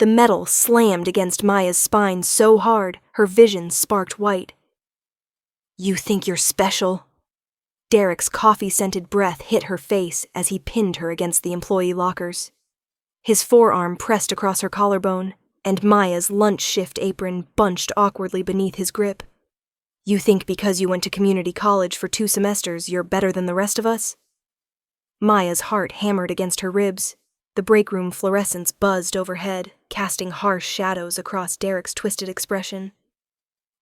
The metal slammed against Maya's spine so hard, her vision sparked white. "You think you're special?" Derek's coffee-scented breath hit her face as he pinned her against the employee lockers. His forearm pressed across her collarbone, and Maya's lunch shift apron bunched awkwardly beneath his grip. "You think because you went to community college for 2 semesters you're better than the rest of us?" Maya's heart hammered against her ribs. The break room fluorescents buzzed overhead, casting harsh shadows across Derek's twisted expression.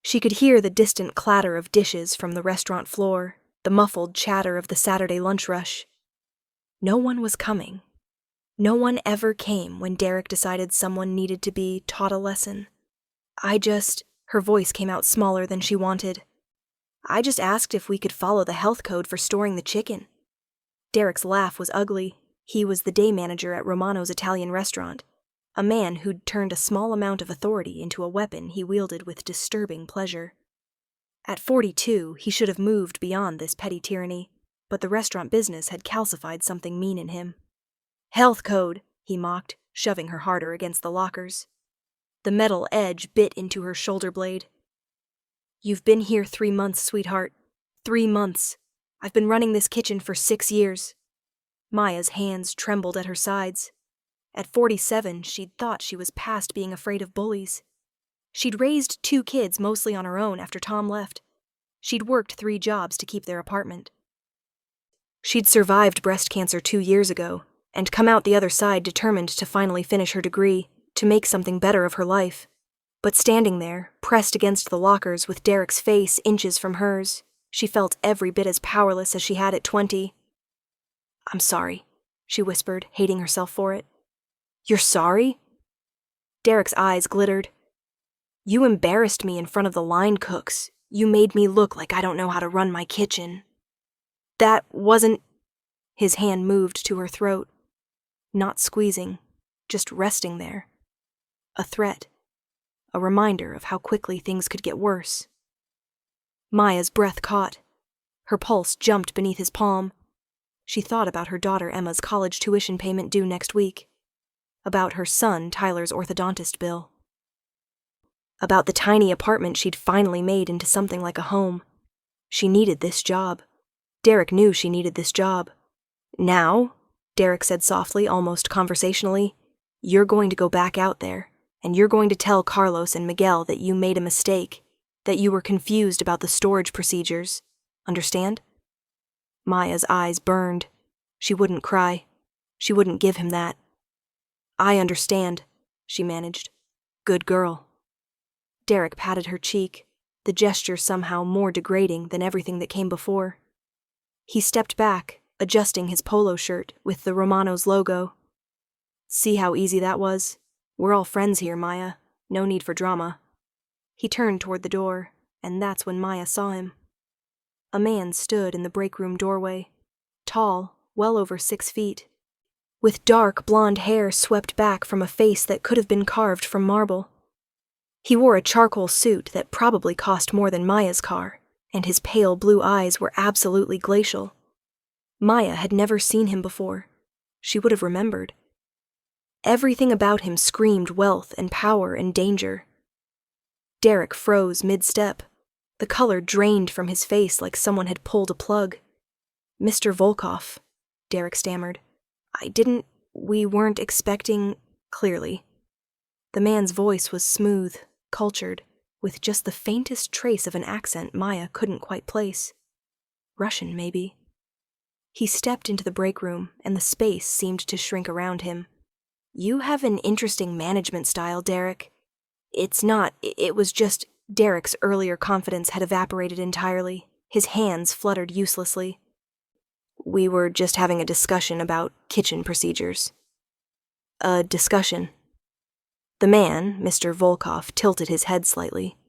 She could hear the distant clatter of dishes from the restaurant floor, the muffled chatter of the Saturday lunch rush. No one was coming. No one ever came when Derek decided someone needed to be taught a lesson. Her voice came out smaller than she wanted. "I just asked if we could follow the health code for storing the chicken." Derek's laugh was ugly. He was the day manager at Romano's Italian restaurant, a man who'd turned a small amount of authority into a weapon he wielded with disturbing pleasure. At 42, he should have moved beyond this petty tyranny, but the restaurant business had calcified something mean in him. "Health code," he mocked, shoving her harder against the lockers. The metal edge bit into her shoulder blade. "You've been here 3 months, sweetheart. 3 months. I've been running this kitchen for 6 years. Maya's hands trembled at her sides. At 47, she'd thought she was past being afraid of bullies. She'd raised 2 kids mostly on her own after Tom left. She'd worked 3 jobs to keep their apartment. She'd survived breast cancer 2 years ago, and come out the other side determined to finally finish her degree, to make something better of her life. But standing there, pressed against the lockers with Derek's face inches from hers, she felt every bit as powerless as she had at 20. "I'm sorry," she whispered, hating herself for it. "You're sorry?" Derek's eyes glittered. "You embarrassed me in front of the line cooks. You made me look like I don't know how to run my kitchen." "That wasn't—" His hand moved to her throat. Not squeezing, just resting there. A threat. A reminder of how quickly things could get worse. Maya's breath caught. Her pulse jumped beneath his palm. She thought about her daughter Emma's college tuition payment due next week. About her son Tyler's orthodontist bill. About the tiny apartment she'd finally made into something like a home. She needed this job. Derek knew she needed this job. "Now," Derek said softly, almost conversationally, "you're going to go back out there, and you're going to tell Carlos and Miguel that you made a mistake, that you were confused about the storage procedures. Understand?" Maya's eyes burned. She wouldn't cry. She wouldn't give him that. "I understand," she managed. "Good girl." Derek patted her cheek, the gesture somehow more degrading than everything that came before. He stepped back, adjusting his polo shirt with the Romano's logo. "See how easy that was? We're all friends here, Maya. No need for drama." He turned toward the door, and that's when Maya saw him. A man stood in the break room doorway, tall, well over 6 feet, with dark blonde hair swept back from a face that could have been carved from marble. He wore a charcoal suit that probably cost more than Maya's car, and his pale blue eyes were absolutely glacial. Maya had never seen him before. She would have remembered. Everything about him screamed wealth and power and danger. Derek froze mid-step. The color drained from his face like someone had pulled a plug. "Mr. Volkov," Derek stammered. We weren't expecting—" Clearly. The man's voice was smooth, cultured, with just the faintest trace of an accent Maya couldn't quite place. Russian, maybe. He stepped into the break room, and the space seemed to shrink around him. "You have an interesting management style, Derek." It was just... Derek's earlier confidence had evaporated entirely. His hands fluttered uselessly. "We were just having a discussion about kitchen procedures." "A discussion?" The man, Mr. Volkov, tilted his head slightly.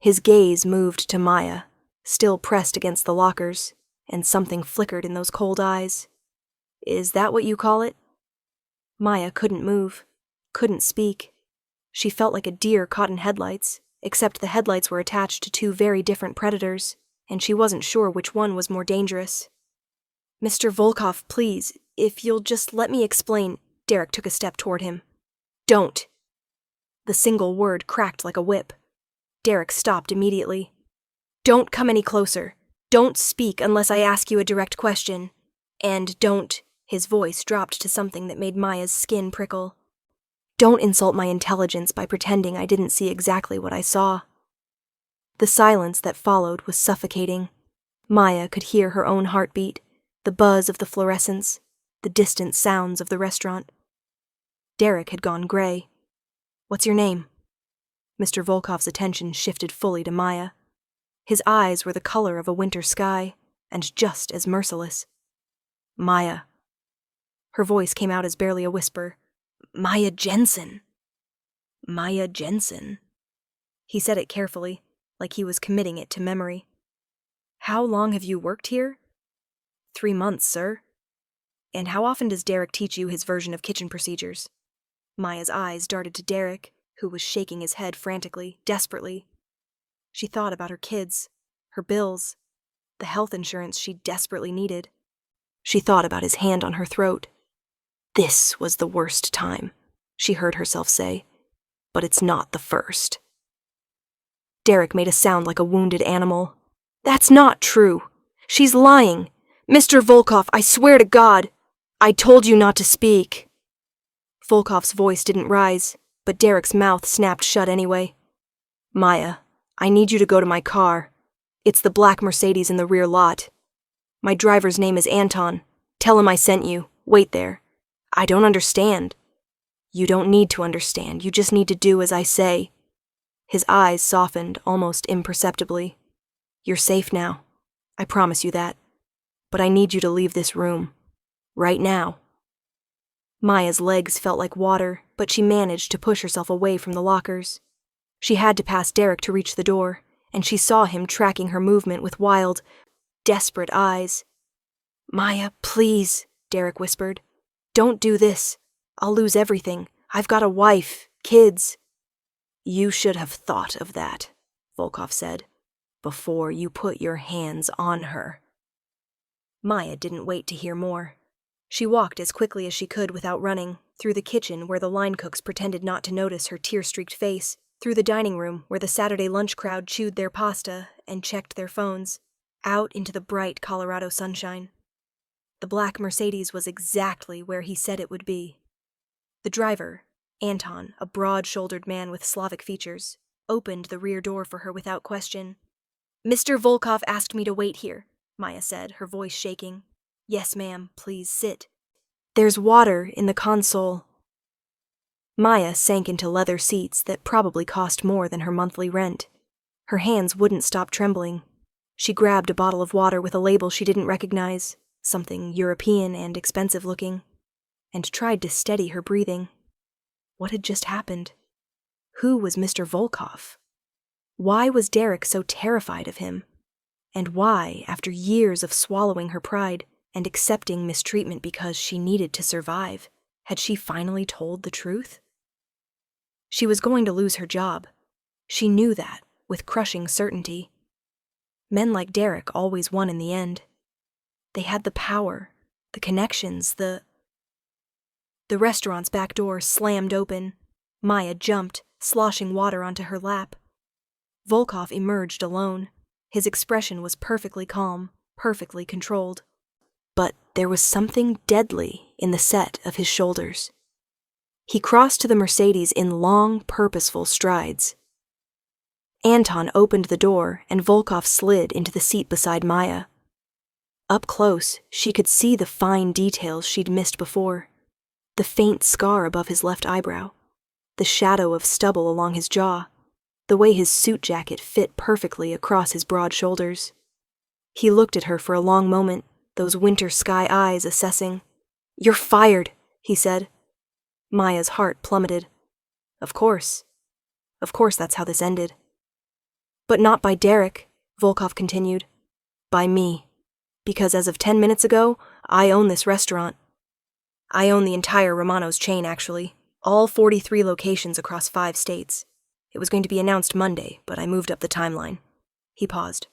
His gaze moved to Maya, still pressed against the lockers, and something flickered in those cold eyes. "Is that what you call it?" Maya couldn't move, couldn't speak. She felt like a deer caught in headlights, except the headlights were attached to 2 very different predators, and she wasn't sure which one was more dangerous. "Mr. Volkov, please, if you'll just let me explain..." Derek took a step toward him. "Don't!" The single word cracked like a whip. Derek stopped immediately. "Don't come any closer. Don't speak unless I ask you a direct question. And don't," his voice dropped to something that made Maya's skin prickle, "don't insult my intelligence by pretending I didn't see exactly what I saw." The silence that followed was suffocating. Maya could hear her own heartbeat, the buzz of the fluorescents, the distant sounds of the restaurant. Derek had gone gray. "What's your name?" Mr. Volkov's attention shifted fully to Maya. His eyes were the color of a winter sky, and just as merciless. "Maya." Her voice came out as barely a whisper. "Maya Jensen." "Maya Jensen." He said it carefully, like he was committing it to memory. "How long have you worked here?" 3 months, sir." "And how often does Derek teach you his version of kitchen procedures?" Maya's eyes darted to Derek, who was shaking his head frantically, desperately. She thought about her kids, her bills, the health insurance she desperately needed. She thought about his hand on her throat. "This was the worst time," she heard herself say, "but it's not the first." Derek made a sound like a wounded animal. "That's not true. She's lying. Mr. Volkov, I swear to God, I told you not to speak." Volkov's voice didn't rise, but Derek's mouth snapped shut anyway. "Maya, I need you to go to my car. It's the black Mercedes in the rear lot. My driver's name is Anton. Tell him I sent you. Wait there." "I don't understand." "You don't need to understand. You just need to do as I say." His eyes softened almost imperceptibly. "You're safe now. I promise you that. But I need you to leave this room. Right now." Maya's legs felt like water, but she managed to push herself away from the lockers. She had to pass Derek to reach the door, and she saw him tracking her movement with wild, desperate eyes. "Maya, please," Derek whispered. "Don't do this. I'll lose everything. I've got a wife, kids." "You should have thought of that," Volkov said, "before you put your hands on her." Maya didn't wait to hear more. She walked as quickly as she could without running, through the kitchen where the line cooks pretended not to notice her tear-streaked face, through the dining room where the Saturday lunch crowd chewed their pasta and checked their phones, out into the bright Colorado sunshine. The black Mercedes was exactly where he said it would be. The driver, Anton, a broad-shouldered man with Slavic features, opened the rear door for her without question. "Mr. Volkov asked me to wait here," Maya said, her voice shaking. "Yes, ma'am, please sit. There's water in the console." Maya sank into leather seats that probably cost more than her monthly rent. Her hands wouldn't stop trembling. She grabbed a bottle of water with a label she didn't recognize, something European and expensive-looking, and tried to steady her breathing. What had just happened? Who was Mr. Volkov? Why was Derek so terrified of him? And why, after years of swallowing her pride and accepting mistreatment because she needed to survive, had she finally told the truth? She was going to lose her job. She knew that, with crushing certainty. Men like Derek always won in the end. They had the power, the connections, The restaurant's back door slammed open. Maya jumped, sloshing water onto her lap. Volkov emerged alone. His expression was perfectly calm, perfectly controlled. But there was something deadly in the set of his shoulders. He crossed to the Mercedes in long, purposeful strides. Anton opened the door, and Volkov slid into the seat beside Maya. Up close, she could see the fine details she'd missed before. The faint scar above his left eyebrow, the shadow of stubble along his jaw, the way his suit jacket fit perfectly across his broad shoulders. He looked at her for a long moment, those winter sky eyes assessing. "You're fired," he said. Maya's heart plummeted. Of course that's how this ended. "But not by Derek," Volkov continued. "By me. Because as of 10 minutes ago, I own this restaurant. I own the entire Romano's chain, actually. All 43 locations across 5 states. It was going to be announced Monday, but I moved up the timeline." He paused.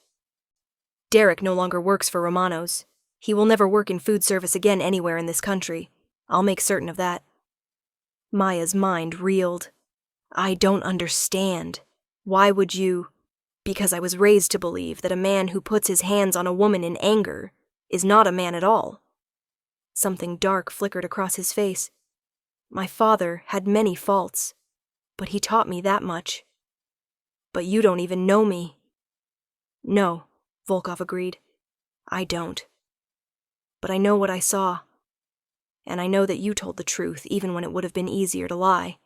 "Derek no longer works for Romano's. He will never work in food service again anywhere in this country. I'll make certain of that." Maya's mind reeled. I don't understand. Why would you? Because I was raised to believe that a man who puts his hands on a woman in anger is not a man at all. Something dark flickered across his face. My father had many faults, but he taught me that much. But you don't even know me. No, Volkov agreed. I don't. But I know what I saw. And I know that you told the truth even when it would have been easier to lie.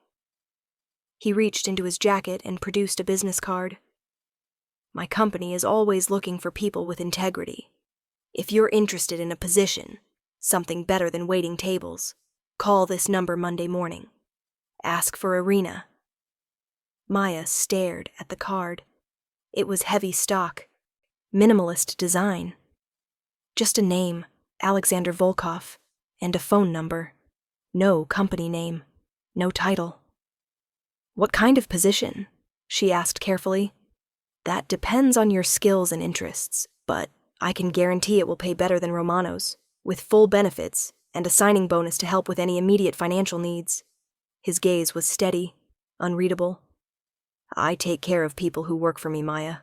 He reached into his jacket and produced a business card. My company is always looking for people with integrity. If you're interested in a position, something better than waiting tables, call this number Monday morning. Ask for Irina. Maya stared at the card. It was heavy stock, minimalist design. Just a name, Alexander Volkov, and a phone number. No company name, no title. What kind of position? She asked carefully. That depends on your skills and interests, but I can guarantee it will pay better than Romano's, with full benefits and a signing bonus to help with any immediate financial needs. His gaze was steady, unreadable. I take care of people who work for me, Maya.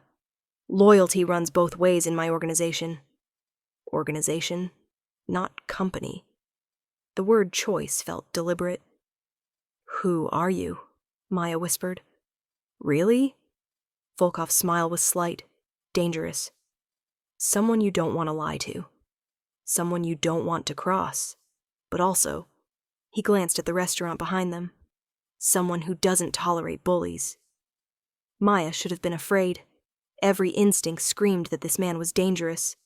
Loyalty runs both ways in my organization. Organization, not company. The word choice felt deliberate. Who are you? Maya whispered. Really? Volkov's smile was slight, dangerous. Someone you don't want to lie to. Someone you don't want to cross. But also, he glanced at the restaurant behind them, someone who doesn't tolerate bullies. Maya should have been afraid. Every instinct screamed that this man was dangerous,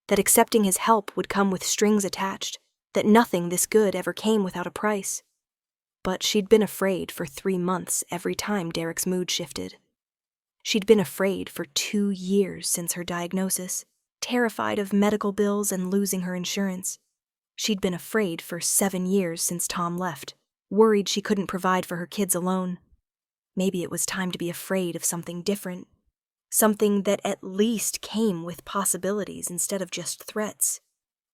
that accepting his help would come with strings attached, that nothing this good ever came without a price. But she'd been afraid for 3 months every time Derek's mood shifted. She'd been afraid for 2 years since her diagnosis, terrified of medical bills and losing her insurance. She'd been afraid for 7 years since Tom left, worried she couldn't provide for her kids alone. Maybe it was time to be afraid of something different, something that at least came with possibilities instead of just threats.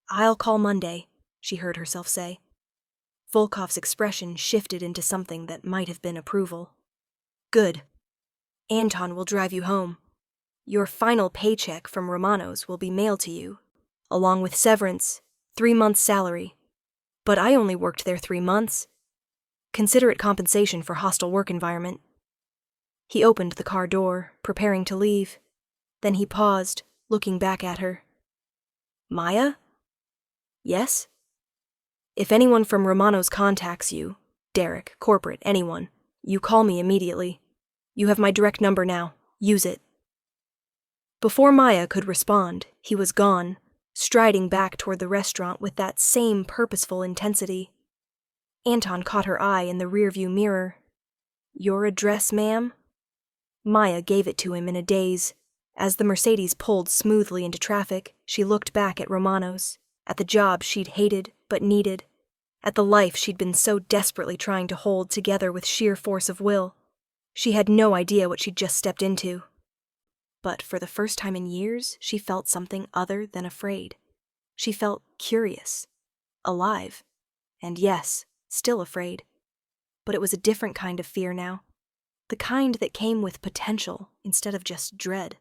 I'll call Monday, she heard herself say. Volkov's expression shifted into something that might have been approval. Good. Anton will drive you home. Your final paycheck from Romano's will be mailed to you, along with severance, 3 months' salary. But I only worked there 3 months. Consider it compensation for hostile work environment. He opened the car door, preparing to leave. Then he paused, looking back at her. Maya? Yes? If anyone from Romano's contacts you, Derek, corporate, anyone, you call me immediately. You have my direct number now. Use it. Before Maya could respond, he was gone, striding back toward the restaurant with that same purposeful intensity. Anton caught her eye in the rearview mirror. Your address, ma'am? Maya gave it to him in a daze. As the Mercedes pulled smoothly into traffic, she looked back at Romano's, at the job she'd hated but needed, at the life she'd been so desperately trying to hold together with sheer force of will. She had no idea what she'd just stepped into. But for the first time in years, she felt something other than afraid. She felt curious, alive, and yes, still afraid. But it was a different kind of fear now. The kind that came with potential instead of just dread.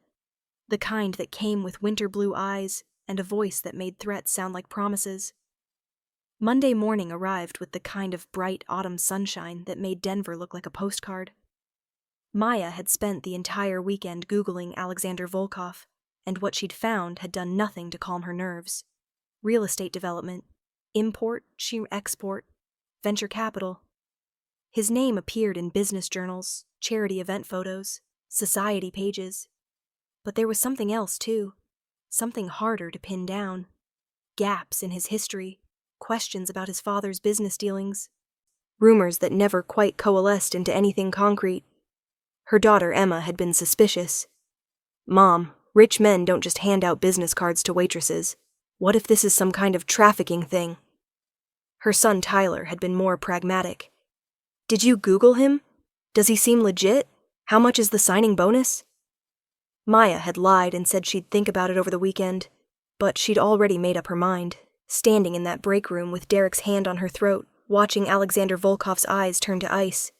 The kind that came with winter blue eyes and a voice that made threats sound like promises. Monday morning arrived with the kind of bright autumn sunshine that made Denver look like a postcard. Maya had spent the entire weekend Googling Alexander Volkov, and what she'd found had done nothing to calm her nerves. Real estate development, import, export, venture capital. His name appeared in business journals, charity event photos, society pages. But there was something else, too. Something harder to pin down. Gaps in his history, questions about his father's business dealings, rumors that never quite coalesced into anything concrete. Her daughter, Emma, had been suspicious. Mom, rich men don't just hand out business cards to waitresses. What if this is some kind of trafficking thing? Her son, Tyler, had been more pragmatic. Did you Google him? Does he seem legit? How much is the signing bonus? Maya had lied and said she'd think about it over the weekend, but she'd already made up her mind, standing in that break room with Derek's hand on her throat, watching Alexander Volkov's eyes turn to ice.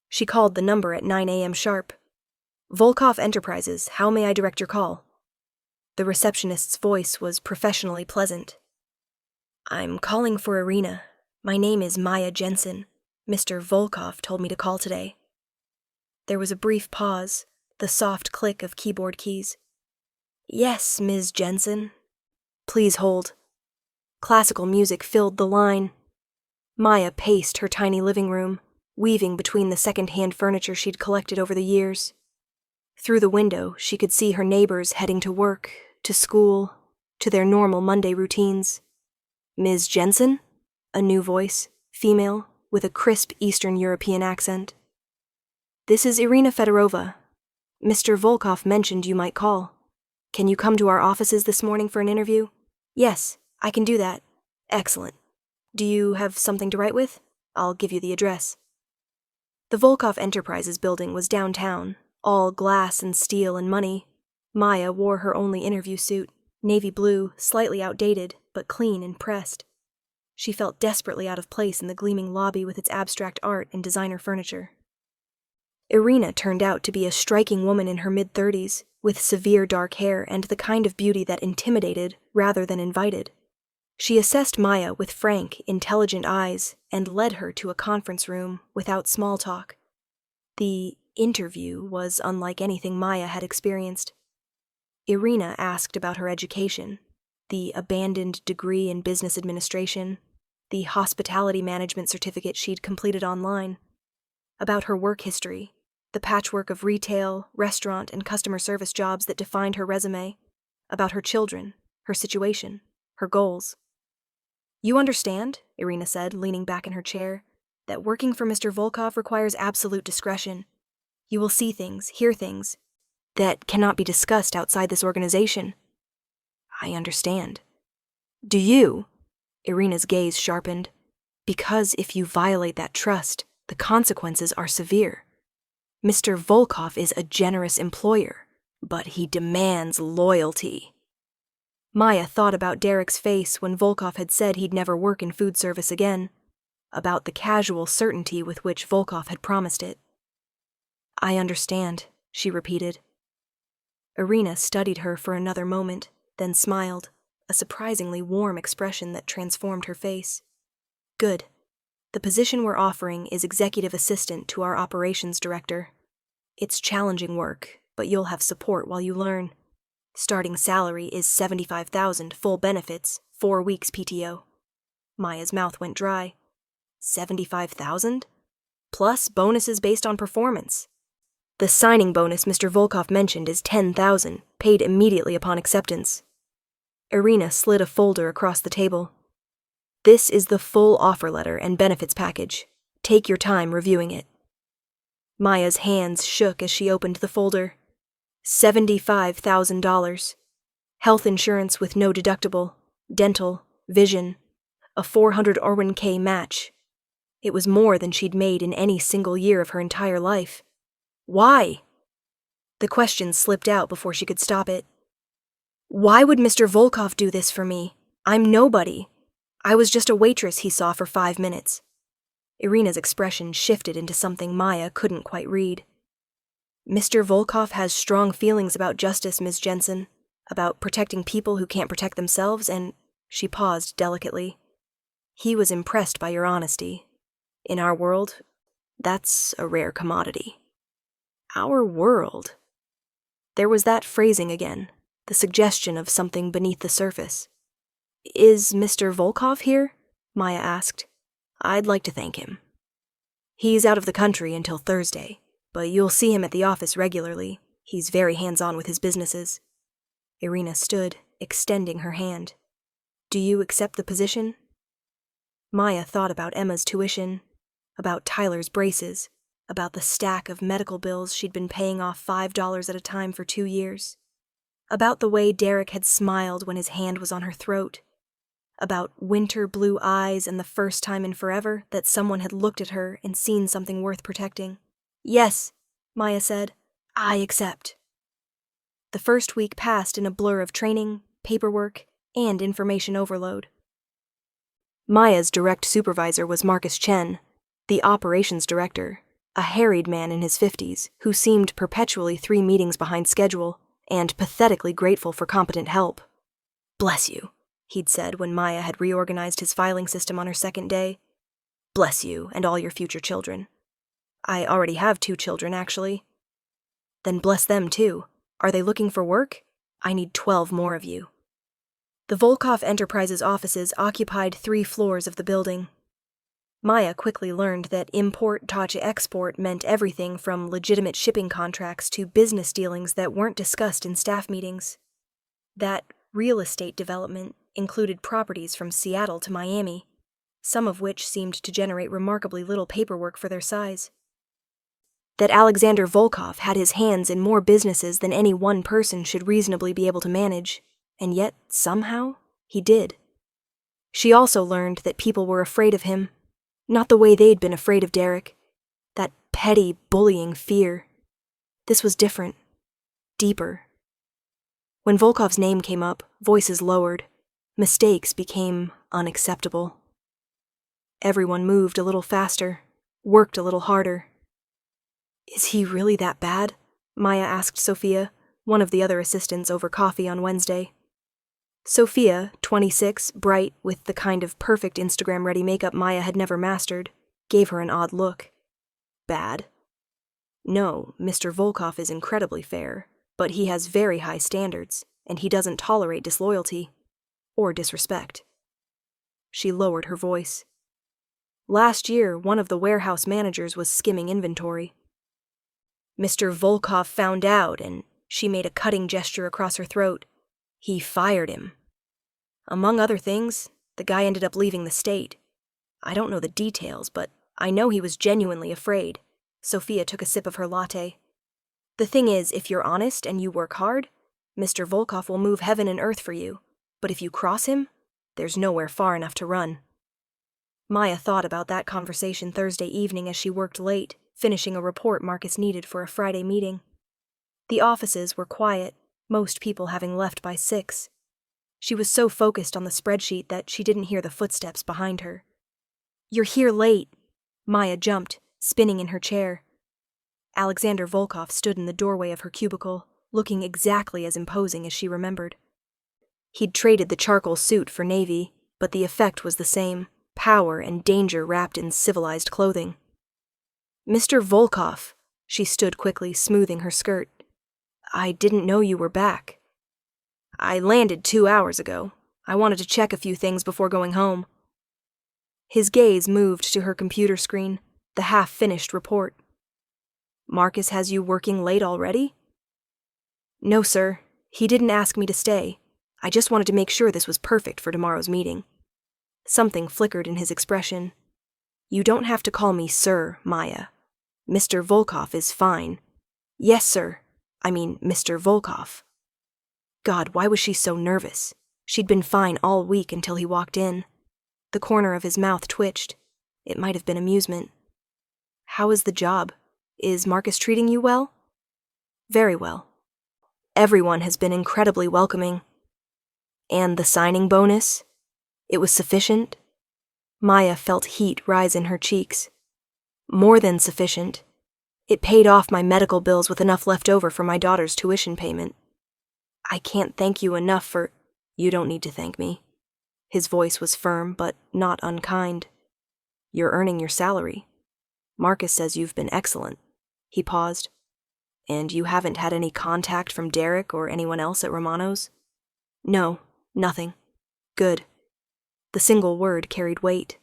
She called the number at 9 a.m. sharp. Volkov Enterprises, how may I direct your call? The receptionist's voice was professionally pleasant. I'm calling for Irina. My name is Maya Jensen. Mr. Volkov told me to call today. There was a brief pause, the soft click of keyboard keys. Yes, Ms. Jensen. Please hold. Classical music filled the line. Maya paced her tiny living room, weaving between the second-hand furniture she'd collected over the years. Through the window, she could see her neighbors heading to work, to school, to their normal Monday routines. Ms. Jensen? A new voice, female, with a crisp Eastern European accent. This is Irina Fedorova. Mr. Volkov mentioned you might call. Can you come to our offices this morning for an interview? Yes, I can do that. Excellent. Do you have something to write with? I'll give you the address. The Volkov Enterprises building was downtown, all glass and steel and money. Maya wore her only interview suit, navy blue, slightly outdated, but clean and pressed. She felt desperately out of place in the gleaming lobby with its abstract art and designer furniture. Irina turned out to be a striking woman in her mid-30s, with severe dark hair and the kind of beauty that intimidated rather than invited. She assessed Maya with frank, intelligent eyes and led her to a conference room without small talk. The interview was unlike anything Maya had experienced. Irina asked about her education, the abandoned degree in business administration, the hospitality management certificate she'd completed online, about her work history, the patchwork of retail, restaurant, and customer service jobs that defined her resume, about her children, her situation, her goals. You understand, Irina said, leaning back in her chair, that working for Mr. Volkov requires absolute discretion. You will see things, hear things, that cannot be discussed outside this organization. I understand. Do you? Irina's gaze sharpened. Because if you violate that trust, the consequences are severe. Mr. Volkov is a generous employer, but he demands loyalty. Maya thought about Derek's face when Volkov had said he'd never work in food service again, about the casual certainty with which Volkov had promised it. I understand, she repeated. Irina studied her for another moment, then smiled, a surprisingly warm expression that transformed her face. Good. The position we're offering is executive assistant to our operations director. It's challenging work, but you'll have support while you learn. Starting salary is $75,000, full benefits, 4 weeks PTO. Maya's mouth went dry. $75,000? Plus bonuses based on performance. The signing bonus Mr. Volkov mentioned is $10,000, paid immediately upon acceptance. Irina slid a folder across the table. This is the full offer letter and benefits package. Take your time reviewing it. Maya's hands shook as she opened the folder. $75,000. Health insurance with no deductible, dental, vision, a 401k match. It was more than she'd made in any single year of her entire life. Why? The question slipped out before she could stop it. Why would Mr. Volkov do this for me? I'm nobody. I was just a waitress he saw for 5 minutes. Irina's expression shifted into something Maya couldn't quite read. Mr. Volkov has strong feelings about justice, Ms. Jensen, about protecting people who can't protect themselves, and she paused delicately. He was impressed by your honesty. In our world, that's a rare commodity. Our world? There was that phrasing again, the suggestion of something beneath the surface. Is Mr. Volkov here? Maya asked. I'd like to thank him. He's out of the country until Thursday, but you'll see him at the office regularly. He's very hands-on with his businesses. Irina stood, extending her hand. Do you accept the position? Maya thought about Emma's tuition, about Tyler's braces, about the stack of medical bills she'd been paying off $5 at a time for 2 years, about the way Derek had smiled when his hand was on her throat, about winter blue eyes and the first time in forever that someone had looked at her and seen something worth protecting. Yes, Maya said. I accept. The first week passed in a blur of training, paperwork, and information overload. Maya's direct supervisor was Marcus Chen, the operations director, a harried man in his 50s who seemed perpetually 3 meetings behind schedule and pathetically grateful for competent help. "Bless you," he'd said when Maya had reorganized his filing system on her second day. "Bless you and all your future children." "I already have 2 children, actually." "Then bless them, too. Are they looking for work? I need 12 more of you." The Volkov Enterprises offices occupied 3 floors of the building. Maya quickly learned that import-export meant everything from legitimate shipping contracts to business dealings that weren't discussed in staff meetings. That real estate development included properties from Seattle to Miami, some of which seemed to generate remarkably little paperwork for their size. That Alexander Volkov had his hands in more businesses than any one person should reasonably be able to manage, and yet, somehow, he did. She also learned that people were afraid of him, not the way they'd been afraid of Derek. That petty, bullying fear. This was different. Deeper. When Volkov's name came up, voices lowered. Mistakes became unacceptable. Everyone moved a little faster, worked a little harder. "Is he really that bad?" Maya asked Sophia, one of the other assistants, over coffee on Wednesday. Sophia, 26, bright, with the kind of perfect Instagram-ready makeup Maya had never mastered, gave her an odd look. "Bad? No, Mr. Volkov is incredibly fair, but he has very high standards, and he doesn't tolerate disloyalty or disrespect." She lowered her voice. Last year, one of the warehouse managers was skimming inventory. Mr. Volkov found out, and she made a cutting gesture across her throat. He fired him. Among other things, the guy ended up leaving the state. I don't know the details, but I know he was genuinely afraid. Sophia took a sip of her latte. "The thing is, if you're honest and you work hard, Mr. Volkov will move heaven and earth for you. But if you cross him, there's nowhere far enough to run." Maya thought about that conversation Thursday evening as she worked late, finishing a report Marcus needed for a Friday meeting. The offices were quiet, most people having left by 6. She was so focused on the spreadsheet that she didn't hear the footsteps behind her. "You're here late." Maya jumped, spinning in her chair. Alexander Volkov stood in the doorway of her cubicle, looking exactly as imposing as she remembered. He'd traded the charcoal suit for navy, but the effect was the same, power and danger wrapped in civilized clothing. "Mr. Volkov," she stood quickly, smoothing her skirt. "I didn't know you were back." "I landed 2 hours ago. I wanted to check a few things before going home." His gaze moved to her computer screen, the half-finished report. "Marcus has you working late already?" "No, sir. He didn't ask me to stay. I just wanted to make sure this was perfect for tomorrow's meeting." Something flickered in his expression. "You don't have to call me sir, Maya. Mr. Volkov is fine." "Yes, sir. I mean, Mr. Volkov." God, why was she so nervous? She'd been fine all week until he walked in. The corner of his mouth twitched. It might have been amusement. "How is the job? Is Marcus treating you well?" "Very well. Everyone has been incredibly welcoming." "And the signing bonus? It was sufficient?" Maya felt heat rise in her cheeks. "More than sufficient. It paid off my medical bills with enough left over for my daughter's tuition payment. I can't thank you enough for—" "You don't need to thank me." His voice was firm, but not unkind. "You're earning your salary. Marcus says you've been excellent." He paused. "And you haven't had any contact from Derek or anyone else at Romano's?" "No, nothing." "Good." The single word carried weight.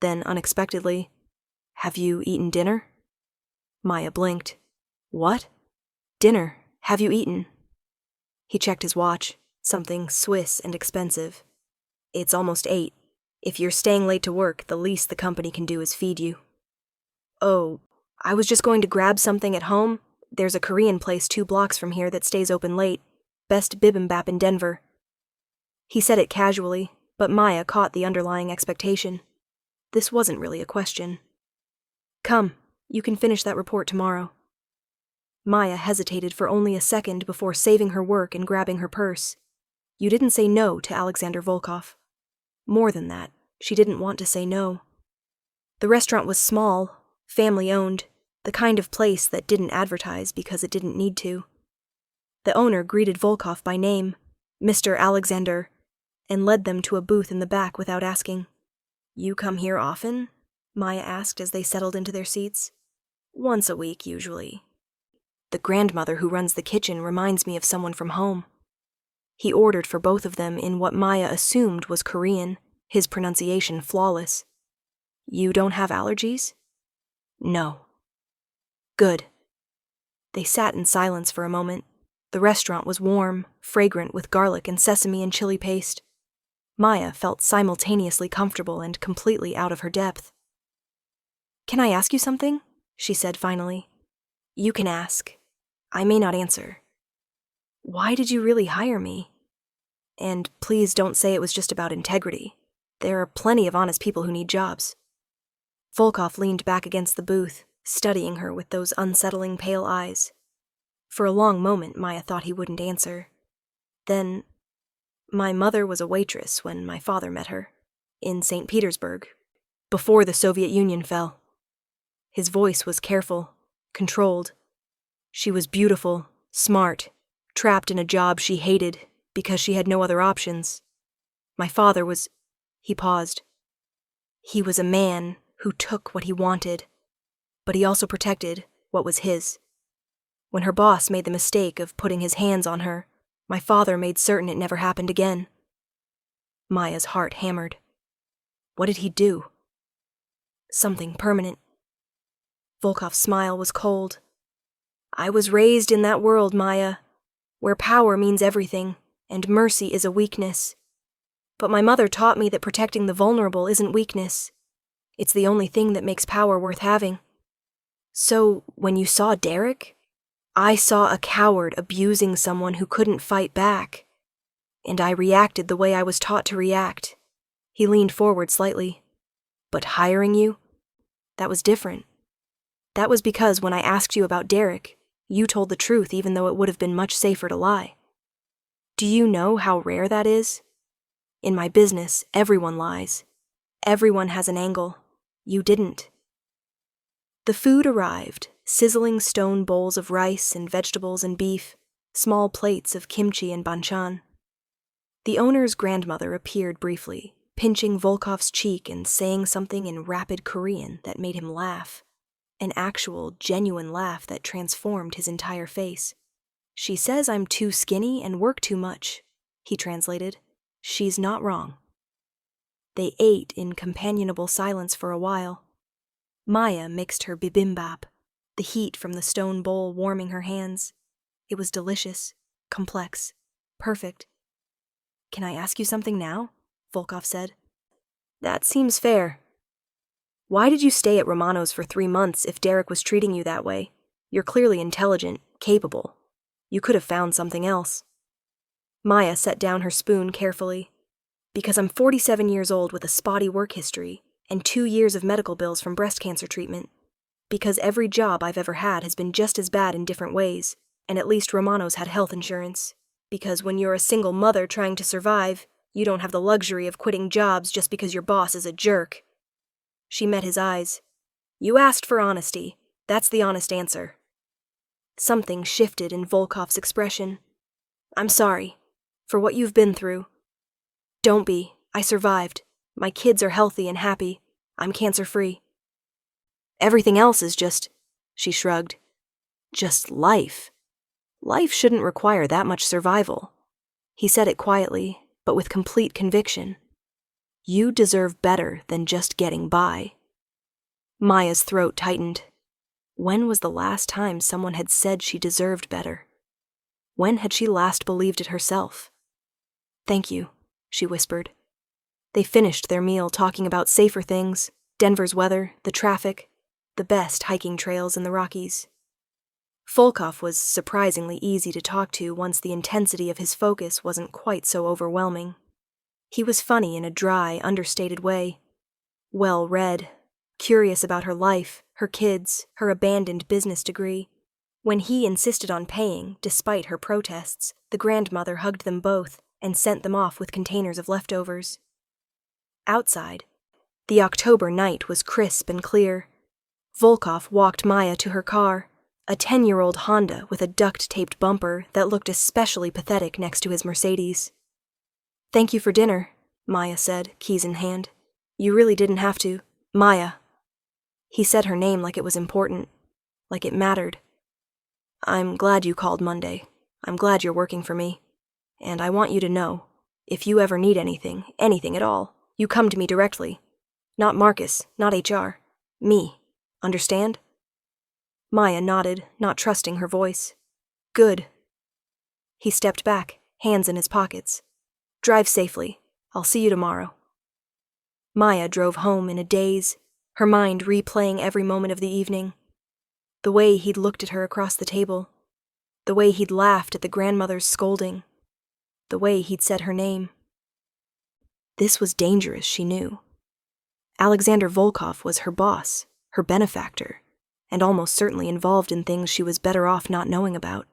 Then, unexpectedly, "Have you eaten dinner?" Maya blinked. "What?" "Dinner. Have you eaten?" He checked his watch, something Swiss and expensive. "It's almost 8. If you're staying late to work, the least the company can do is feed you." "Oh, I was just going to grab something at home. There's a Korean place 2 blocks from here that stays open late. Best bibimbap in Denver." He said it casually, but Maya caught the underlying expectation. This wasn't really a question. "Come, you can finish that report tomorrow." Maya hesitated for only a second before saving her work and grabbing her purse. You didn't say no to Alexander Volkov. More than that, she didn't want to say no. The restaurant was small, Family-owned, the kind of place that didn't advertise because it didn't need to. The owner greeted Volkov by name, Mr. Alexander, and led them to a booth in the back without asking. "You come here often?" Maya asked as they settled into their seats. "Once a week, usually. The grandmother who runs the kitchen reminds me of someone from home." He ordered for both of them in what Maya assumed was Korean, his pronunciation flawless. "You don't have allergies?" "No." "Good." They sat in silence for a moment. The restaurant was warm, fragrant with garlic and sesame and chili paste. Maya felt simultaneously comfortable and completely out of her depth. "Can I ask you something?" she said finally. "You can ask. I may not answer. Why did you really hire me? And please don't say it was just about integrity. There are plenty of honest people who need jobs." Volkov leaned back against the booth, studying her with those unsettling pale eyes. For a long moment, Maya thought he wouldn't answer. Then, "My mother was a waitress when my father met her, in St. Petersburg, before the Soviet Union fell." His voice was careful, controlled. "She was beautiful, smart, trapped in a job she hated because she had no other options. My father was..." He paused. "He was a man who took what he wanted, but he also protected what was his. When her boss made the mistake of putting his hands on her, my father made certain it never happened again." Maya's heart hammered. What did he do? Something permanent. Volkov's smile was cold. "I was raised in that world, Maya, where power means everything, and mercy is a weakness. But my mother taught me that protecting the vulnerable isn't weakness. It's the only thing that makes power worth having. So, when you saw Derek, I saw a coward abusing someone who couldn't fight back. And I reacted the way I was taught to react." He leaned forward slightly. "But hiring you? That was different. That was because when I asked you about Derek, you told the truth even though it would have been much safer to lie. Do you know how rare that is? In my business, everyone lies. Everyone has an angle. You didn't." The food arrived, sizzling stone bowls of rice and vegetables and beef, small plates of kimchi and banchan. The owner's grandmother appeared briefly, pinching Volkov's cheek and saying something in rapid Korean that made him laugh. An actual, genuine laugh that transformed his entire face. "She says I'm too skinny and work too much," he translated. "She's not wrong." They ate in companionable silence for a while. Maya mixed her bibimbap, the heat from the stone bowl warming her hands. It was delicious, complex, perfect. "Can I ask you something now?" Volkov said. "That seems fair. Why did you stay at Romano's for 3 months if Derek was treating you that way? You're clearly intelligent, capable. You could have found something else." Maya set down her spoon carefully. "Because I'm 47 years old with a spotty work history and 2 years of medical bills from breast cancer treatment. Because every job I've ever had has been just as bad in different ways, and at least Romano's had health insurance. Because when you're a single mother trying to survive, you don't have the luxury of quitting jobs just because your boss is a jerk." She met his eyes. "You asked for honesty. That's the honest answer." Something shifted in Volkov's expression. "I'm sorry. For what you've been through." "Don't be. I survived. My kids are healthy and happy. I'm cancer-free." "Everything else is just..." She shrugged. "Just life. Life shouldn't require that much survival." He said it quietly, but with complete conviction. "You deserve better than just getting by." Maya's throat tightened. When was the last time someone had said she deserved better? When had she last believed it herself? "Thank you," she whispered. They finished their meal talking about safer things, Denver's weather, the traffic, the best hiking trails in the Rockies. Volkov was surprisingly easy to talk to once the intensity of his focus wasn't quite so overwhelming. He was funny in a dry, understated way. Well-read, curious about her life, her kids, her abandoned business degree. When he insisted on paying, despite her protests, the grandmother hugged them both and sent them off with containers of leftovers. Outside, the October night was crisp and clear. Volkov walked Maya to her car, a 10-year-old Honda with a duct-taped bumper that looked especially pathetic next to his Mercedes. "Thank you for dinner," Maya said, keys in hand. "You really didn't have to." "Maya." He said her name like it was important, like it mattered. "I'm glad you called Monday. I'm glad you're working for me. And I want you to know, if you ever need anything at all, you come to me directly. Not Marcus, not HR. Me. Understand?" Maya nodded, not trusting her voice. "Good." He stepped back, hands in his pockets. "Drive safely. I'll see you tomorrow." Maya drove home in a daze, her mind replaying every moment of the evening. The way he'd looked at her across the table. The way he'd laughed at the grandmother's scolding. The way he'd said her name. This was dangerous, she knew. Alexander Volkov was her boss, her benefactor, and almost certainly involved in things she was better off not knowing about.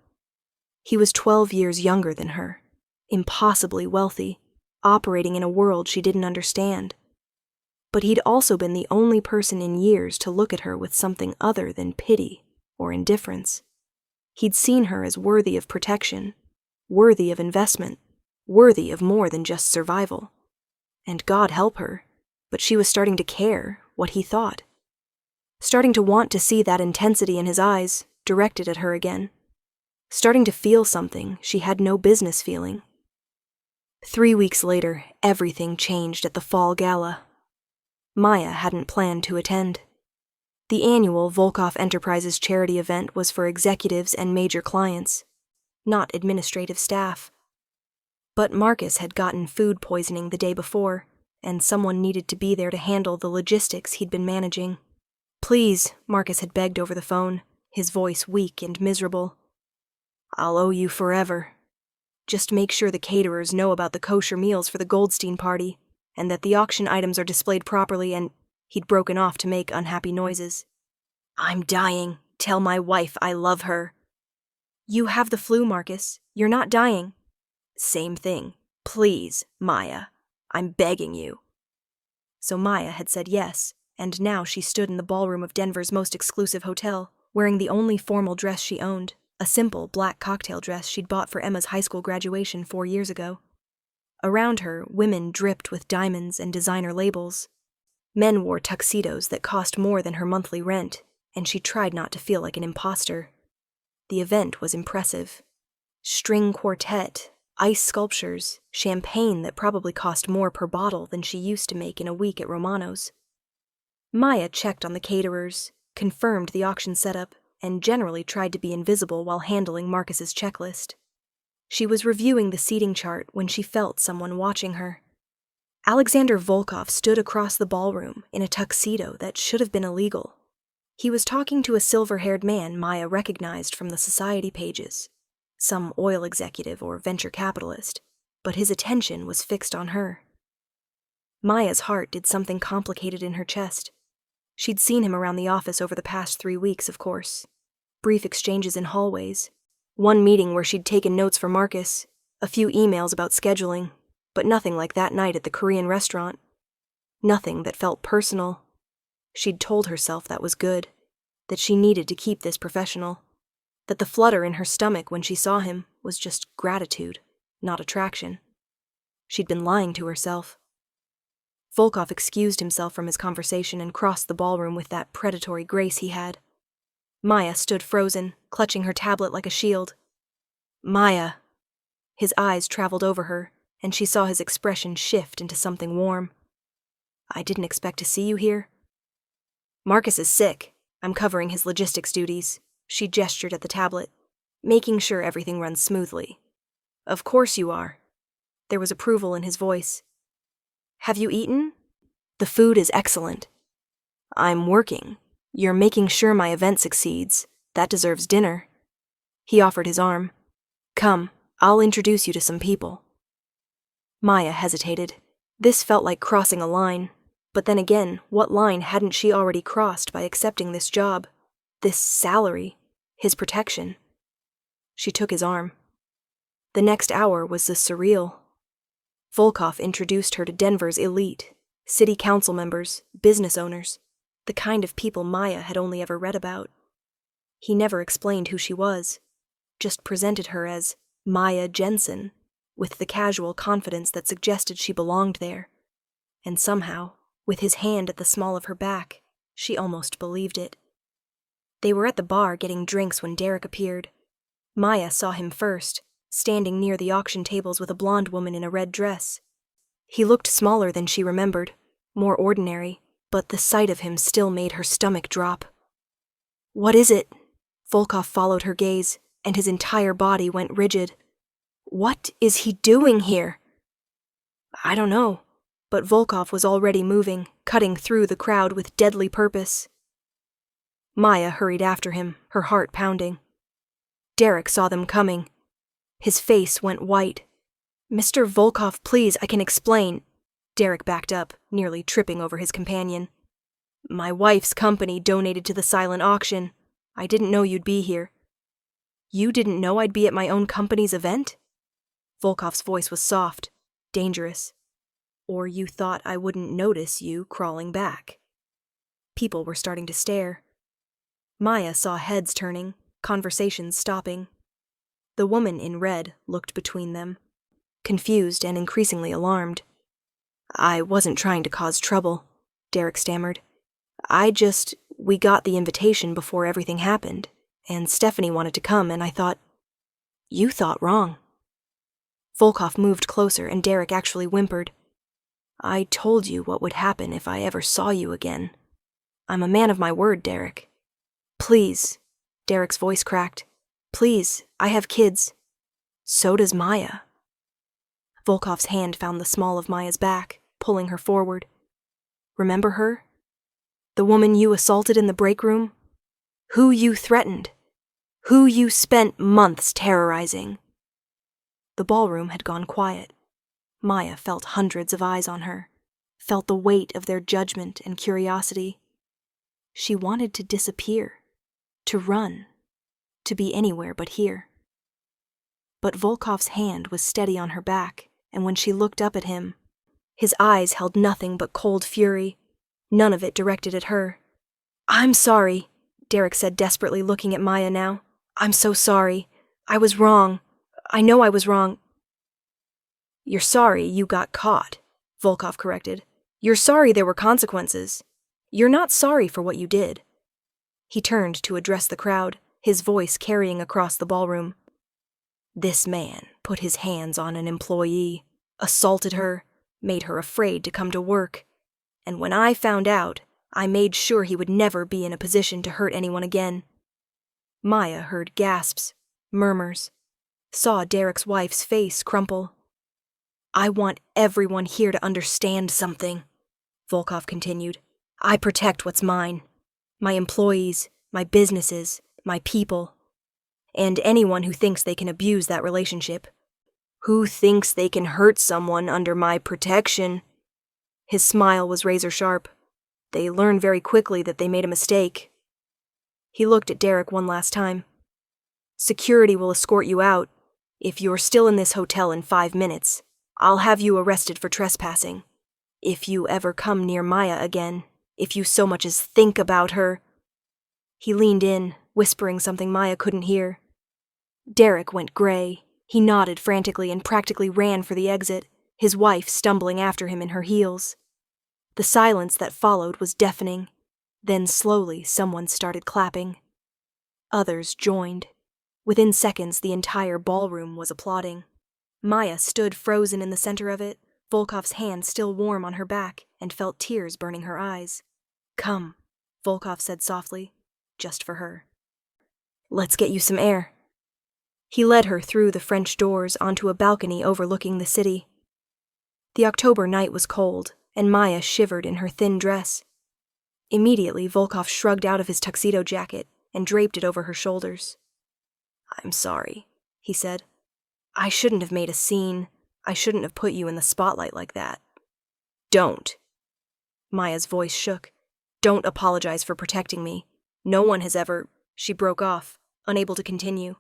He was 12 years younger than her, impossibly wealthy, operating in a world she didn't understand. But he'd also been the only person in years to look at her with something other than pity or indifference. He'd seen her as worthy of protection, worthy of investment, worthy of more than just survival. And God help her, but she was starting to care what he thought. Starting to want to see that intensity in his eyes directed at her again. Starting to feel something she had no business feeling. 3 weeks later, everything changed at the fall gala. Maya hadn't planned to attend. The annual Volkov Enterprises charity event was for executives and major clients, not administrative staff. But Marcus had gotten food poisoning the day before, and someone needed to be there to handle the logistics he'd been managing. "Please," Marcus had begged over the phone, his voice weak and miserable. "I'll owe you forever. Just make sure the caterers know about the kosher meals for the Goldstein party, and that the auction items are displayed properly," and he'd broken off to make unhappy noises. "I'm dying. Tell my wife I love her." "You have the flu, Marcus. You're not dying." "Same thing. Please, Maya. I'm begging you." So Maya had said yes, and now she stood in the ballroom of Denver's most exclusive hotel, wearing the only formal dress she owned, a simple black cocktail dress she'd bought for Emma's high school graduation 4 years ago. Around her, women dripped with diamonds and designer labels. Men wore tuxedos that cost more than her monthly rent, and she tried not to feel like an imposter. The event was impressive. String quartet, ice sculptures, champagne that probably cost more per bottle than she used to make in a week at Romano's. Maya checked on the caterers, confirmed the auction setup, and generally tried to be invisible while handling Marcus's checklist. She was reviewing the seating chart when she felt someone watching her. Alexander Volkov stood across the ballroom in a tuxedo that should have been illegal. He was talking to a silver-haired man Maya recognized from the society pages, some oil executive or venture capitalist, but his attention was fixed on her. Maya's heart did something complicated in her chest. She'd seen him around the office over the past 3 weeks, of course. Brief exchanges in hallways. One meeting where she'd taken notes for Marcus, a few emails about scheduling, but nothing like that night at the Korean restaurant. Nothing that felt personal. She'd told herself that was good, that she needed to keep this professional, that the flutter in her stomach when she saw him was just gratitude, not attraction. She'd been lying to herself. Volkov excused himself from his conversation and crossed the ballroom with that predatory grace he had. Maya stood frozen, clutching her tablet like a shield. "Maya." His eyes traveled over her, and she saw his expression shift into something warm. "I didn't expect to see you here." "Marcus is sick. I'm covering his logistics duties." She gestured at the tablet, "making sure everything runs smoothly." "Of course you are." There was approval in his voice. "Have you eaten?" "The food is excellent." "I'm working. You're making sure my event succeeds. That deserves dinner." He offered his arm. "Come, I'll introduce you to some people." Maya hesitated. This felt like crossing a line. But then again, what line hadn't she already crossed by accepting this job, this salary, his protection? She took his arm. The next hour was the surreal. Volkov introduced her to Denver's elite, city council members, business owners. The kind of people Maya had only ever read about. He never explained who she was, just presented her as Maya Jensen, with the casual confidence that suggested she belonged there. And somehow, with his hand at the small of her back, she almost believed it. They were at the bar getting drinks when Derek appeared. Maya saw him first, standing near the auction tables with a blonde woman in a red dress. He looked smaller than she remembered, more ordinary, but the sight of him still made her stomach drop. "What is it?" Volkov followed her gaze, and his entire body went rigid. "What is he doing here?" "I don't know," but Volkov was already moving, cutting through the crowd with deadly purpose. Maya hurried after him, her heart pounding. Derek saw them coming. His face went white. "Mr. Volkov, please, I can explain." Derek backed up, nearly tripping over his companion. "My wife's company donated to the silent auction. I didn't know you'd be here." "You didn't know I'd be at my own company's event?" Volkov's voice was soft, dangerous. "Or you thought I wouldn't notice you crawling back?" People were starting to stare. Maya saw heads turning, conversations stopping. The woman in red looked between them, confused and increasingly alarmed. "I wasn't trying to cause trouble," Derek stammered. We got the invitation before everything happened, and Stephanie wanted to come, and I thought..." "You thought wrong." Volkov moved closer, and Derek actually whimpered. "I told you what would happen if I ever saw you again. I'm a man of my word, Derek." "Please," Derek's voice cracked. "Please, I have kids." "So does Maya." Volkov's hand found the small of Maya's back, pulling her forward. "Remember her? The woman you assaulted in the break room? Who you threatened? Who you spent months terrorizing?" The ballroom had gone quiet. Maya felt hundreds of eyes on her, felt the weight of their judgment and curiosity. She wanted to disappear, to run, to be anywhere but here. But Volkov's hand was steady on her back, and when she looked up at him, his eyes held nothing but cold fury, none of it directed at her. "I'm sorry," Derek said desperately, looking at Maya now. "I'm so sorry. I was wrong. I know I was wrong." "You're sorry you got caught," Volkov corrected. "You're sorry there were consequences. You're not sorry for what you did." He turned to address the crowd, his voice carrying across the ballroom. "This man put his hands on an employee, assaulted her, made her afraid to come to work. And when I found out, I made sure he would never be in a position to hurt anyone again." Maya heard gasps, murmurs, saw Derek's wife's face crumple. "I want everyone here to understand something," Volkov continued. "I protect what's mine. My employees, my businesses, my people. And anyone who thinks they can abuse that relationship. Who thinks they can hurt someone under my protection." His smile was razor-sharp. "They learn very quickly that they made a mistake." He looked at Derek one last time. "Security will escort you out. If you're still in this hotel in 5 minutes, I'll have you arrested for trespassing. If you ever come near Maya again, if you so much as think about her..." He leaned in, whispering something Maya couldn't hear. Derek went gray. He nodded frantically and practically ran for the exit, his wife stumbling after him in her heels. The silence that followed was deafening. Then slowly someone started clapping. Others joined. Within seconds, the entire ballroom was applauding. Maya stood frozen in the center of it, Volkov's hand still warm on her back, and felt tears burning her eyes. "Come," Volkov said softly, just for her. "Let's get you some air." He led her through the French doors onto a balcony overlooking the city. The October night was cold, and Maya shivered in her thin dress. Immediately, Volkov shrugged out of his tuxedo jacket and draped it over her shoulders. "I'm sorry," he said. "I shouldn't have made a scene. I shouldn't have put you in the spotlight like that." "Don't." Maya's voice shook. "Don't apologize for protecting me. No one has ever..." She broke off, unable to continue.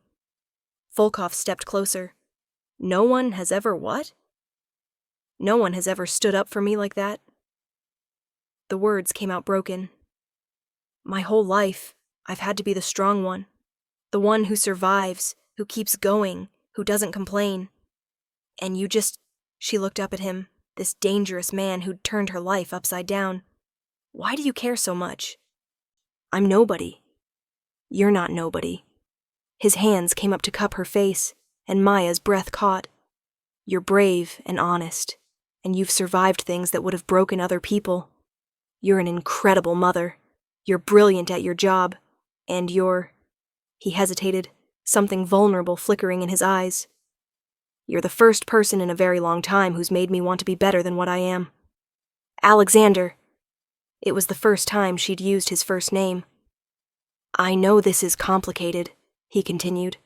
Volkov stepped closer. "No one has ever what?" "No one has ever stood up for me like that." The words came out broken. My whole life, I've had to be the strong one. The one who survives, who keeps going, who doesn't complain. And you just... She looked up at him, this dangerous man who'd turned her life upside down. Why do you care so much? I'm nobody. You're not nobody. His hands came up to cup her face, and Maya's breath caught. You're brave and honest, and you've survived things that would have broken other people. You're an incredible mother. You're brilliant at your job, and you're... He hesitated, something vulnerable flickering in his eyes. You're the first person in a very long time who's made me want to be better than what I am. Alexander. It was the first time she'd used his first name. I know this is complicated, he continued.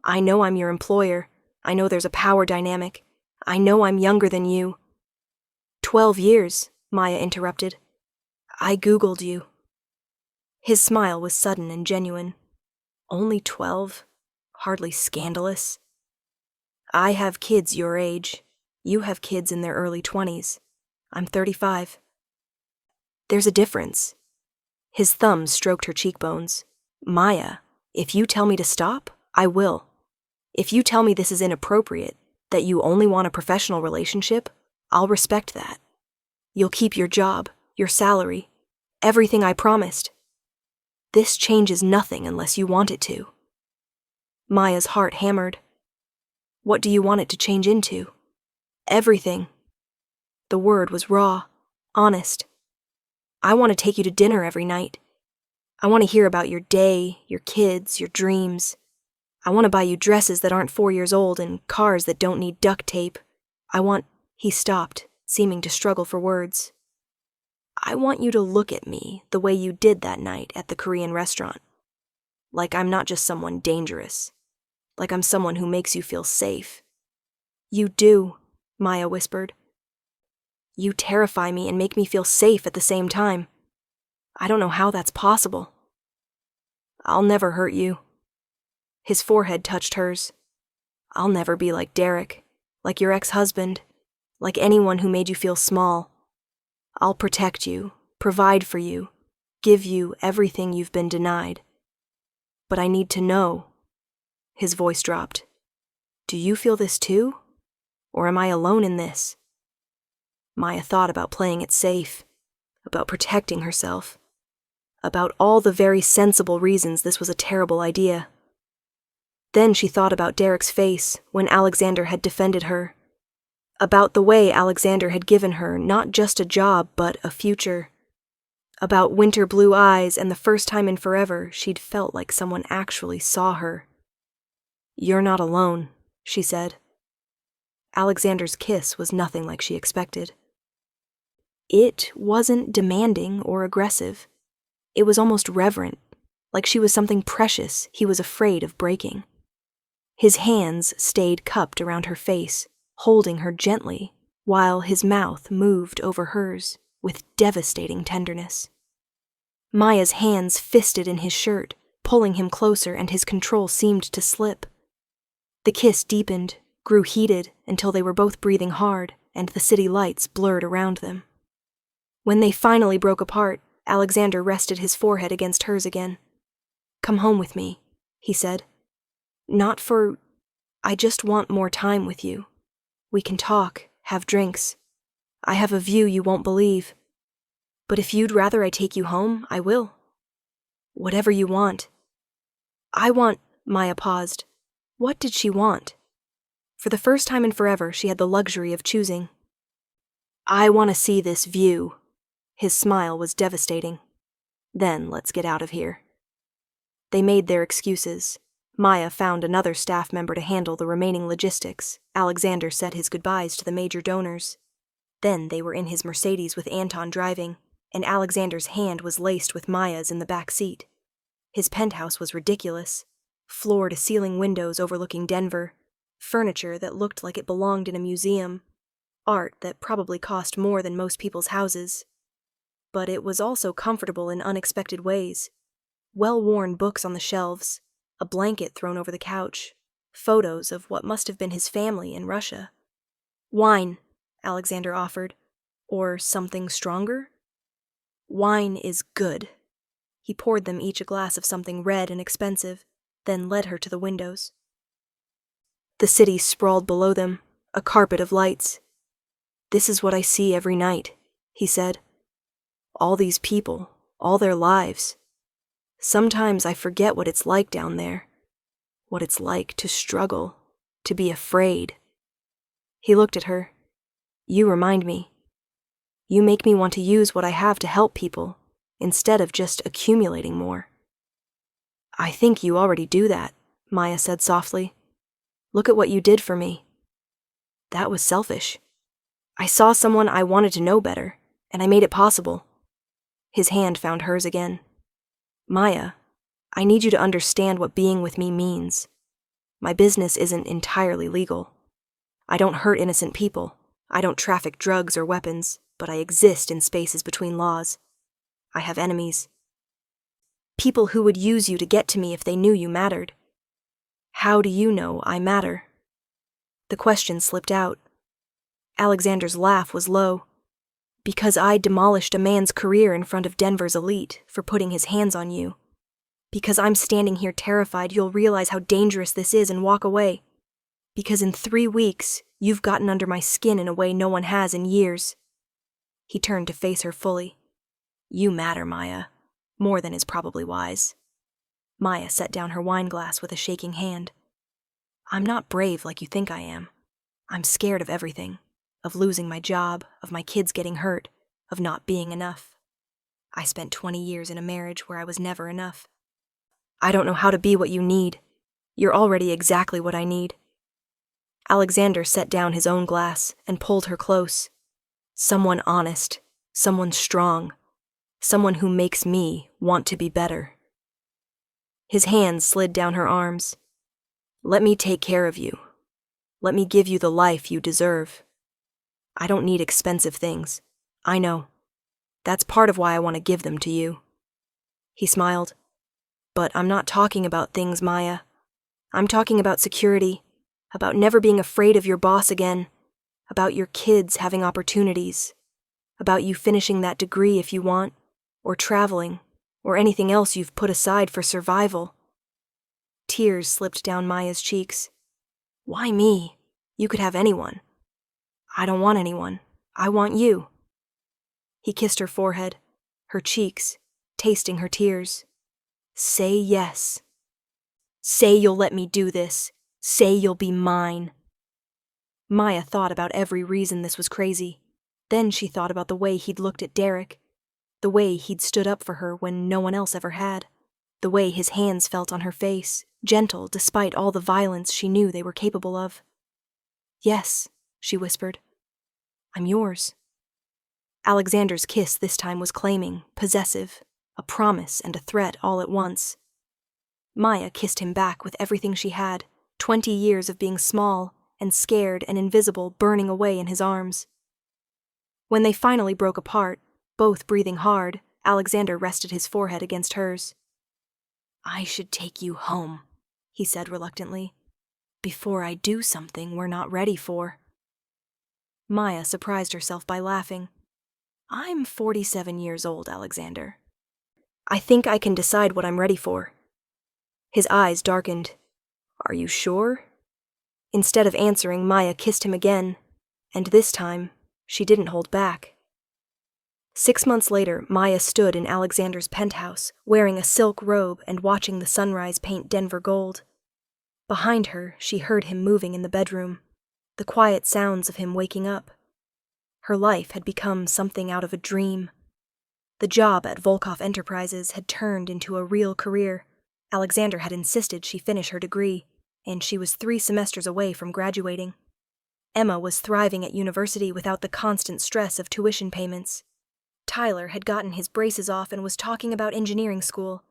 I know I'm your employer. I know there's a power dynamic. I know I'm younger than you. 12 years, Maya interrupted. I Googled you. His smile was sudden and genuine. Only 12? Hardly scandalous. I have kids your age. You have kids in their early 20s. I'm 35. There's a difference. His thumb stroked her cheekbones. Maya, if you tell me to stop, I will. If you tell me this is inappropriate, that you only want a professional relationship, I'll respect that. You'll keep your job, your salary, everything I promised. This changes nothing unless you want it to. Maya's heart hammered. What do you want it to change into? Everything. The word was raw, honest. I want to take you to dinner every night. I want to hear about your day, your kids, your dreams. I want to buy you dresses that aren't 4 years old and cars that don't need duct tape. He stopped, seeming to struggle for words. I want you to look at me the way you did that night at the Korean restaurant. Like I'm not just someone dangerous. Like I'm someone who makes you feel safe. You do, Maya whispered. You terrify me and make me feel safe at the same time. I don't know how that's possible. I'll never hurt you. His forehead touched hers. I'll never be like Derek, like your ex-husband, like anyone who made you feel small. I'll protect you, provide for you, give you everything you've been denied. But I need to know. His voice dropped. Do you feel this too? Or am I alone in this? Maya thought about playing it safe, about protecting herself, about all the very sensible reasons this was a terrible idea. Then she thought about Derek's face when Alexander had defended her, about the way Alexander had given her not just a job but a future, about winter blue eyes and the first time in forever she'd felt like someone actually saw her. You're not alone, she said. Alexander's kiss was nothing like she expected. It wasn't demanding or aggressive. It was almost reverent, like she was something precious he was afraid of breaking. His hands stayed cupped around her face, holding her gently, while his mouth moved over hers with devastating tenderness. Maya's hands fisted in his shirt, pulling him closer, and his control seemed to slip. The kiss deepened, grew heated, until they were both breathing hard, and the city lights blurred around them. When they finally broke apart, Alexander rested his forehead against hers again. Come home with me, he said. I just want more time with you. We can talk, have drinks. I have a view you won't believe. But if you'd rather I take you home, I will. Whatever you want. Maya paused. What did she want? For the first time in forever, she had the luxury of choosing. I want to see this view. His smile was devastating. Then let's get out of here. They made their excuses. Maya found another staff member to handle the remaining logistics. Alexander said his goodbyes to the major donors. Then they were in his Mercedes with Anton driving, and Alexander's hand was laced with Maya's in the back seat. His penthouse was ridiculous. Floor-to-ceiling windows overlooking Denver, furniture that looked like it belonged in a museum, art that probably cost more than most people's houses. But it was also comfortable in unexpected ways. Well-worn books on the shelves, a blanket thrown over the couch, photos of what must have been his family in Russia. Wine, Alexander offered. Or something stronger? Wine is good. He poured them each a glass of something red and expensive, then led her to the windows. The city sprawled below them, a carpet of lights. "This is what I see every night," he said. "All these people, all their lives. Sometimes I forget what it's like down there, what it's like to struggle, to be afraid." He looked at her. "You remind me. You make me want to use what I have to help people, instead of just accumulating more." "I think you already do that," Maya said softly. "Look at what you did for me." "That was selfish. I saw someone I wanted to know better, and I made it possible." His hand found hers again. "Maya, I need you to understand what being with me means. My business isn't entirely legal. I don't hurt innocent people. I don't traffic drugs or weapons, but I exist in spaces between laws. I have enemies. People who would use you to get to me if they knew you mattered. How do you know I matter?" The question slipped out. Alexander's laugh was low. "Because I demolished a man's career in front of Denver's elite for putting his hands on you. Because I'm standing here terrified you'll realize how dangerous this is and walk away. Because in 3 weeks, you've gotten under my skin in a way no one has in years." He turned to face her fully. "You matter, Maya, more than is probably wise." Maya set down her wine glass with a shaking hand. "I'm not brave like you think I am. I'm scared of everything, of losing my job, of my kids getting hurt, of not being enough. I spent 20 years in a marriage where I was never enough. I don't know how to be what you need. You're already exactly what I need." Alexander set down his own glass and pulled her close. "Someone honest, someone strong, someone who makes me want to be better." His hands slid down her arms. "Let me take care of you. Let me give you the life you deserve. I don't need expensive things. I know. That's part of why I want to give them to you." He smiled. "But I'm not talking about things, Maya. I'm talking about security, about never being afraid of your boss again, about your kids having opportunities, about you finishing that degree if you want, or traveling, or anything else you've put aside for survival." Tears slipped down Maya's cheeks. "Why me? You could have anyone." "I don't want anyone. I want you." He kissed her forehead, her cheeks, tasting her tears. "Say yes. Say you'll let me do this. Say you'll be mine." Maya thought about every reason this was crazy. Then she thought about the way he'd looked at Derek, the way he'd stood up for her when no one else ever had, the way his hands felt on her face, gentle despite all the violence she knew they were capable of. "Yes," she whispered. "I'm yours." Alexander's kiss this time was claiming, possessive, a promise and a threat all at once. Maya kissed him back with everything she had, 20 years of being small and scared and invisible burning away in his arms. When they finally broke apart, both breathing hard, Alexander rested his forehead against hers. "I should take you home," he said reluctantly, "before I do something we're not ready for." Maya surprised herself by laughing. "I'm 47 years old, Alexander. I think I can decide what I'm ready for." His eyes darkened. "Are you sure?" Instead of answering, Maya kissed him again, and this time, she didn't hold back. 6 months later, Maya stood in Alexander's penthouse, wearing a silk robe and watching the sunrise paint Denver gold. Behind her, she heard him moving in the bedroom, the quiet sounds of him waking up. Her life had become something out of a dream. The job at Volkov Enterprises had turned into a real career. Alexander had insisted she finish her degree, and she was 3 semesters away from graduating. Emma was thriving at university without the constant stress of tuition payments. Tyler had gotten his braces off and was talking about engineering school.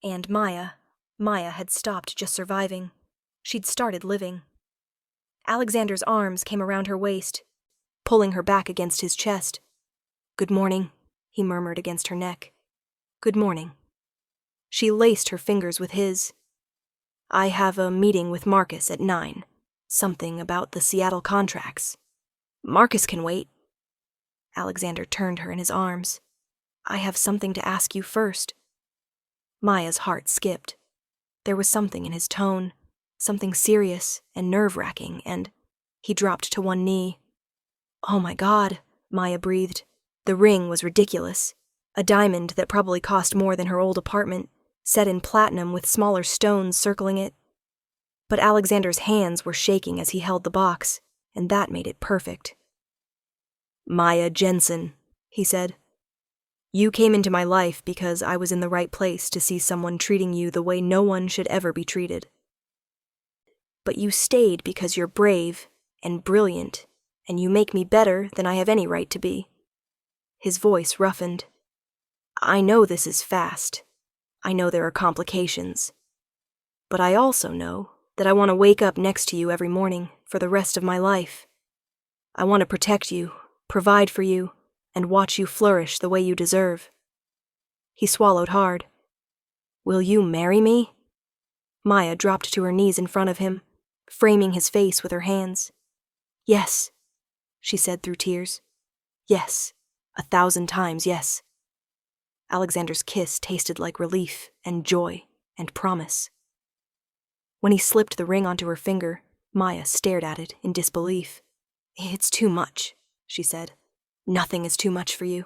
And Maya had stopped just surviving. She'd started living. Alexander's arms came around her waist, pulling her back against his chest. "Good morning," he murmured against her neck. "Good morning." She laced her fingers with his. "I have a meeting with Marcus at 9. Something about the Seattle contracts." "Marcus can wait." Alexander turned her in his arms. "I have something to ask you first." Maya's heart skipped. There was something in his tone, something serious and nerve-wracking, and he dropped to one knee. "Oh my God," Maya breathed. The ring was ridiculous. A diamond that probably cost more than her old apartment, set in platinum with smaller stones circling it. But Alexander's hands were shaking as he held the box, and that made it perfect. "Maya Jensen," he said. "You came into my life because I was in the right place to see someone treating you the way no one should ever be treated. But you stayed because you're brave and brilliant, and you make me better than I have any right to be." His voice roughened. "I know this is fast. I know there are complications. But I also know that I want to wake up next to you every morning for the rest of my life. I want to protect you, provide for you, and watch you flourish the way you deserve." He swallowed hard. "Will you marry me?" Maya dropped to her knees in front of him, framing his face with her hands. "Yes," she said through tears. "Yes, 1,000 times yes." Alexander's kiss tasted like relief and joy and promise. When he slipped the ring onto her finger, Maya stared at it in disbelief. "It's too much," she said. "Nothing is too much for you."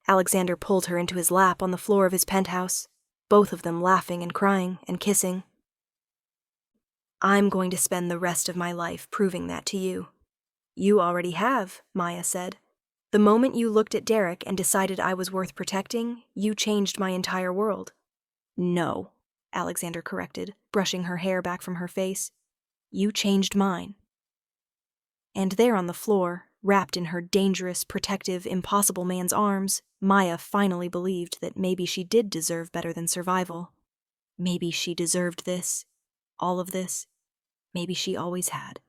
Alexander pulled her into his lap on the floor of his penthouse, both of them laughing and crying and kissing. "I'm going to spend the rest of my life proving that to you." "You already have," Maya said. "The moment you looked at Derek and decided I was worth protecting, you changed my entire world." "No," Alexander corrected, brushing her hair back from her face. "You changed mine." And there on the floor, wrapped in her dangerous, protective, impossible man's arms, Maya finally believed that maybe she did deserve better than survival. Maybe she deserved this, all of this. Maybe she always had.